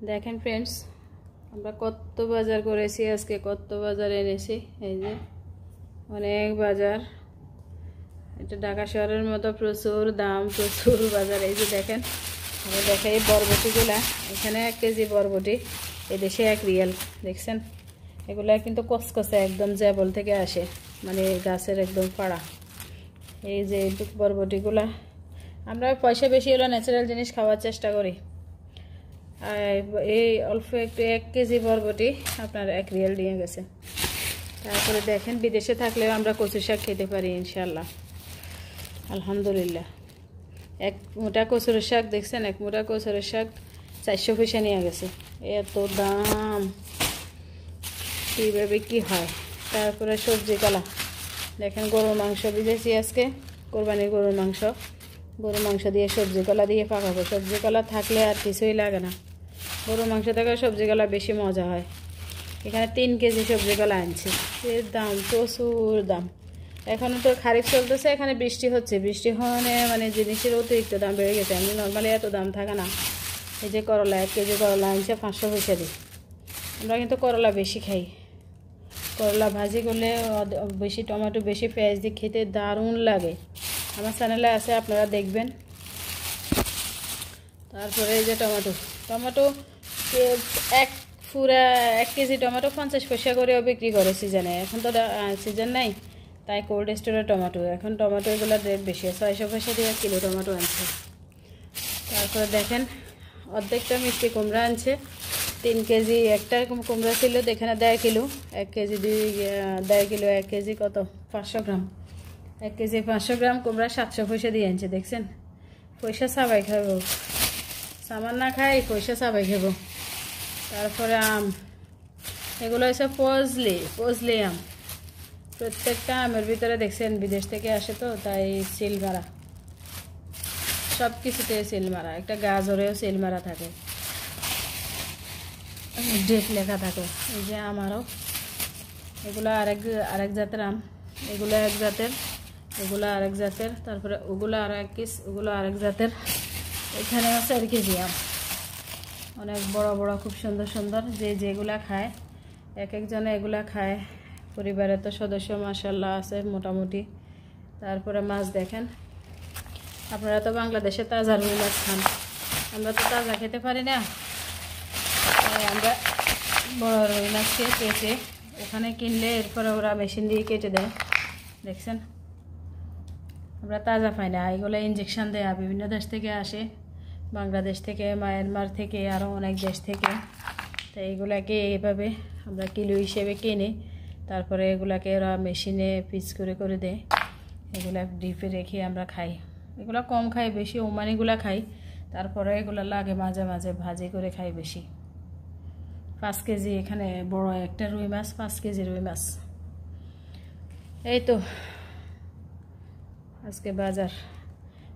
দেখেন फ्रेंड्स আমরা কত বাজার করেছি আজকে কত বাজার এনেছি এই যে অনেক বাজার এটা ঢাকা শহরের মতো প্রচুর দাম প্রচুর বাজার এই যে দেখেন আমি দেখাই বরবটিগুলা এখানে 1 কেজি বরবটি এই দেশে 1 রিয়াল দেখছেন এগুলা কিন্তু কসকসে একদম জেবল থেকে আসে মানে গাছের একদম পাড়া এই যে বরবটিগুলা আমরা পয়সা বেশি হলো ন্যাচারাল জিনিস খাওয়ার চেষ্টা করি এই অল্প একটু 1 কেজি বরবটি আপনার 1 রিয়াল দিয়ে গেছে তারপরে দেখেন বিদেশে থাকলেও আমরা কচু শাক খেতে পারি ইনশাআল্লাহ আলহামদুলিল্লাহ এক মোটা কচুর শাক দেখছেন এক মোটা কচুর শাক 400 পয়সা নিয়ে গেছে এত দাম কিভাবে কি হয় তারপরে সবজি কলা দেখেন গরুর মাংস ভিজেছি আজকে কুরবানির গরুর মাংস দিয়ে সবজি কলা দিয়ে পাকাবো সবজি কলা থাকলে আর কিছুই লাগে না গরুর মাংস থেকে সবজি কলা বেশি মজা হয় এখানে 3 কেজি সবজি কলা আনছি এর দাম প্রচুর দাম এখন তো খারিফ চলতেছে এখানে বৃষ্টি হচ্ছে বৃষ্টি হওয়ানে মানে জিনিসের অতিরিক্ত দাম বেড়ে গেছে আমি নরমালি এত দাম থাকে না এই যে করলা 1 কেজি করলা আনছে 500 পয়সা দিয়ে আমরা কিন্তু করলা বেশি খাই করলা ভাজি করলে বেশি টমেটো বেশি পেঁয়াজ দিয়ে খেতে দারুণ লাগে আমার চ্যানেলে আছে আপনারা দেখবেন তারপরে এই যে টমেটো এক পুরা 1 কেজি টমেটো 50 পয়সা করে বিক্রি করে সিজনে এখন তো সিজন নাই তাই কোল্ড স্টোরে টমেটো এখন টমেটো এগুলো রেট বেশি 600 পয়সা দিয়ে কিলো টমেটো আনছে তারপরে দেখেন অর্ধেকটা মিষ্টি কুমড়া আনছে 3 কেজি একটা কুমড়া ছিল এখানে 1.5 কিলো 1 কেজি 1.5 কিলো 1 কেজি কত 500 গ্রাম 1 কেজি 500 গ্রাম কুমড়া 700 পয়সা দিয়ে আনছে দেখছেন পয়সা সবাই খাবো সামান না খাই পয়সা সবাই খাবো তারপরে আম এগুলো হচ্ছে পজলি আম প্রত্যেকটা আমের ভিতরে দেখছেন বিদেশ থেকে আসে তো তাই সিল মারা সব কিছুতে সিল মারা একটা গাজরেও সিল মারা থাকে ডেট লেখা থাকে এই যে আমারও এগুলো আরেক জাতের আম এগুলো এক জাতের এগুলো আরেক জাতের তারপরে ওগুলো আরেক জাতের এখানে আছে 1 কেজি আম অনেক বড় বড় খুব সুন্দর সুন্দর যেগুলা খায় এক একজনে এগুলা খায় পরিবারে তো সদস্য মাশাআল্লাহ আছে মোটামুটি তারপরে মাছ দেখেন আপনারা তো বাংলাদেশে তাজা রুই মাছ খান আমরা তো তাজা খেতে পারি না আমরা বড় রুই মাছকে কেটে ওখানে কিনলে এরপরে ওরা মেশিন দিয়ে কেটে দেয় দেখছেন আমরা তাজা পাই না এগুলো ইনজেকশন দেয় বিভিন্ন দেশ থেকে আসে বাংলাদেশ থেকে মায়ানমার থেকে আরও অনেক দেশ থেকে তাই এগুলাকে এইভাবে আমরা কিলো হিসেবে কিনে তারপরে এগুলাকে ওরা মেশিনে পিস করে দেয় এগুলা ডিপে রেখে আমরা খাই এগুলা কম খাই বেশি ওমানিগুলা খাই তারপরে এগুলা লাগে মাঝে মাঝে ভাজি করে খাই বেশি 5 কেজি এখানে বড় একটা রুই মাছ 5 কেজি রুই মাছ এই তো আজকে বাজার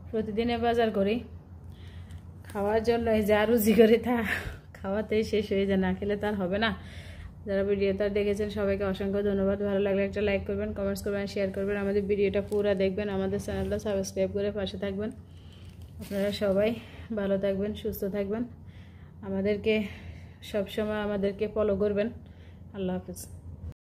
প্রতিদিনে বাজার করি খাওয়ার জন্য যা রুজি করে তা খাওয়াতেই শেষ হয়ে যায় না খেলে তার হবে না যারা ভিডিওটা দেখেছেন সবাইকে অসংখ্য ধন্যবাদ ভালো লাগলে একটা লাইক করবেন কমেন্টস করবেন শেয়ার করবেন আমাদের ভিডিওটা পুরো দেখবেন আমাদের চ্যানেলটা সাবস্ক্রাইব করে পাশে থাকবেন আপনারা সবাই ভালো থাকবেন সুস্থ থাকবেন আমাদেরকে সব সময় আমাদেরকে ফলো করবেন আল্লাহ হাফেজ